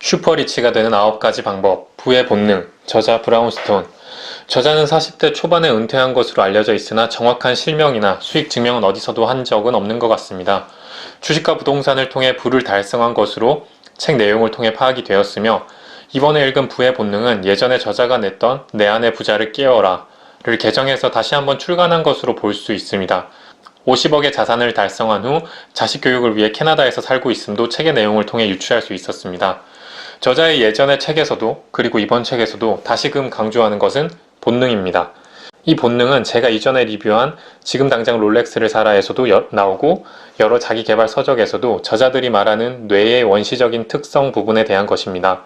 슈퍼리치가 되는 9가지 방법, 부의 본능, 저자 브라운스톤. 저자는 40대 초반에 은퇴한 것으로 알려져 있으나 정확한 실명이나 수익 증명은 어디서도 한 적은 없는 것 같습니다. 주식과 부동산을 통해 부를 달성한 것으로 책 내용을 통해 파악이 되었으며, 이번에 읽은 부의 본능은 예전에 저자가 냈던 내 안의 부자를 깨워라를 개정해서 다시 한번 출간한 것으로 볼 수 있습니다. 50억의 자산을 달성한 후 자식 교육을 위해 캐나다에서 살고 있음도 책의 내용을 통해 유추할 수 있었습니다. 저자의 예전의 책에서도 그리고 이번 책에서도 다시금 강조하는 것은 본능입니다. 이 본능은 제가 이전에 리뷰한 지금 당장 롤렉스를 사라에서도 나오고 여러 자기 개발 서적에서도 저자들이 말하는 뇌의 원시적인 특성 부분에 대한 것입니다.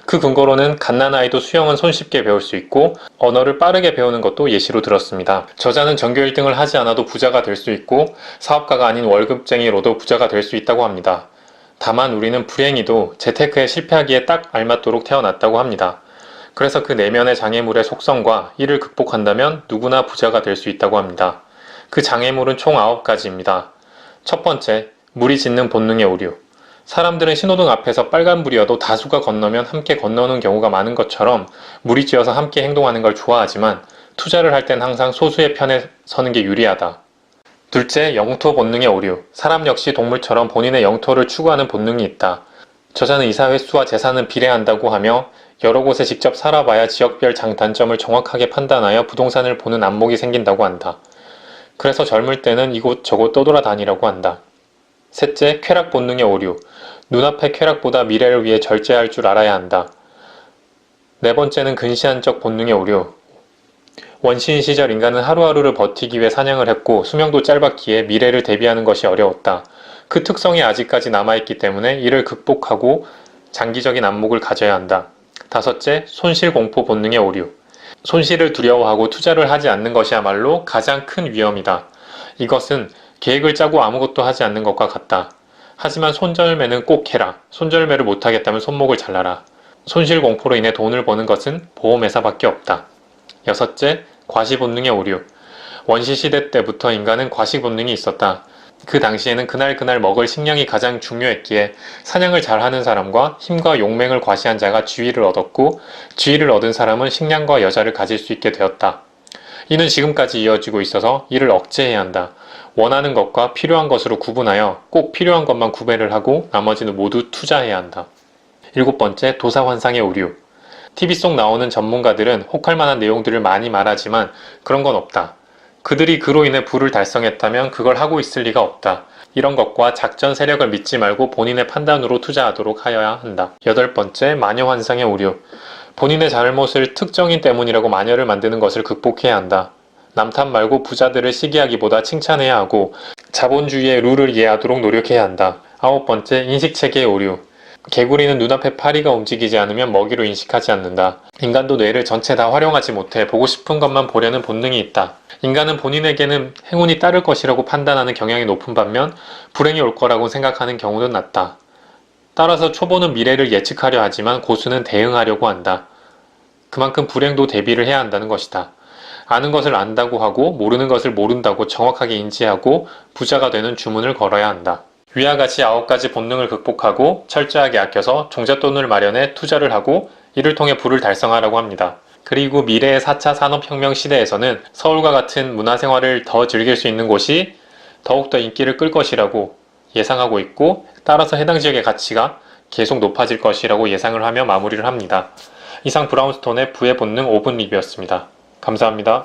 그 근거로는 갓난아이도 수영은 손쉽게 배울 수 있고 언어를 빠르게 배우는 것도 예시로 들었습니다. 저자는 전교 1등을 하지 않아도 부자가 될 수 있고 사업가가 아닌 월급쟁이로도 부자가 될 수 있다고 합니다. 다만 우리는 불행히도 재테크에 실패하기에 딱 알맞도록 태어났다고 합니다. 그래서 그 내면의 장애물의 속성과 이를 극복한다면 누구나 부자가 될 수 있다고 합니다. 그 장애물은 총 9가지입니다. 첫 번째, 물이 짖는 본능의 오류. 사람들은 신호등 앞에서 빨간불이어도 다수가 건너면 함께 건너는 경우가 많은 것처럼 물이 짖어서 함께 행동하는 걸 좋아하지만 투자를 할 땐 항상 소수의 편에 서는 게 유리하다. 둘째, 영토 본능의 오류. 사람 역시 동물처럼 본인의 영토를 추구하는 본능이 있다. 저자는 이사 횟수와 재산은 비례한다고 하며 여러 곳에 직접 살아봐야 지역별 장단점을 정확하게 판단하여 부동산을 보는 안목이 생긴다고 한다. 그래서 젊을 때는 이곳저곳 떠돌아다니라고 한다. 셋째, 쾌락 본능의 오류. 눈앞의 쾌락보다 미래를 위해 절제할 줄 알아야 한다. 네 번째는 근시안적 본능의 오류. 원시인 시절 인간은 하루하루를 버티기 위해 사냥을 했고 수명도 짧았기에 미래를 대비하는 것이 어려웠다. 그 특성이 아직까지 남아있기 때문에 이를 극복하고 장기적인 안목을 가져야 한다. 다섯째, 손실공포 본능의 오류. 손실을 두려워하고 투자를 하지 않는 것이야말로 가장 큰 위험이다. 이것은 계획을 짜고 아무것도 하지 않는 것과 같다. 하지만 손절매는 꼭 해라. 손절매를 못하겠다면 손목을 잘라라. 손실공포로 인해 돈을 버는 것은 보험회사밖에 없다. 여섯째, 과시본능의 오류. 원시시대 때부터 인간은 과시본능이 있었다. 그 당시에는 그날 먹을 식량이 가장 중요했기에 사냥을 잘하는 사람과 힘과 용맹을 과시한 자가 지위를 얻었고 지위를 얻은 사람은 식량과 여자를 가질 수 있게 되었다. 이는 지금까지 이어지고 있어서 이를 억제해야 한다. 원하는 것과 필요한 것으로 구분하여 꼭 필요한 것만 구매를 하고 나머지는 모두 투자해야 한다. 일곱 번째, 도사환상의 오류. TV 속 나오는 전문가들은 혹할 만한 내용들을 많이 말하지만 그런 건 없다. 그들이 그로 인해 부를 달성했다면 그걸 하고 있을 리가 없다. 이런 것과 작전 세력을 믿지 말고 본인의 판단으로 투자하도록 하여야 한다. 여덟 번째, 마녀환상의 오류. 본인의 잘못을 특정인 때문이라고 마녀를 만드는 것을 극복해야 한다. 남 탓 말고 부자들을 시기하기보다 칭찬해야 하고 자본주의의 룰을 이해하도록 노력해야 한다. 아홉 번째, 인식체계의 오류. 개구리는 눈앞에 파리가 움직이지 않으면 먹이로 인식하지 않는다. 인간도 뇌를 전체 다 활용하지 못해 보고 싶은 것만 보려는 본능이 있다. 인간은 본인에게는 행운이 따를 것이라고 판단하는 경향이 높은 반면 불행이 올 거라고 생각하는 경우는 낮다. 따라서 초보는 미래를 예측하려 하지만 고수는 대응하려고 한다. 그만큼 불행도 대비를 해야 한다는 것이다. 아는 것을 안다고 하고 모르는 것을 모른다고 정확하게 인지하고 부자가 되는 주문을 걸어야 한다. 위와 같이 9가지 본능을 극복하고 철저하게 아껴서 종잣돈을 마련해 투자를 하고 이를 통해 부를 달성하라고 합니다. 그리고 미래의 4차 산업혁명 시대에서는 서울과 같은 문화생활을 더 즐길 수 있는 곳이 더욱더 인기를 끌 것이라고 예상하고 있고 따라서 해당 지역의 가치가 계속 높아질 것이라고 예상을 하며 마무리를 합니다. 이상 브라운스톤의 부의 본능 5분 리뷰였습니다. 감사합니다.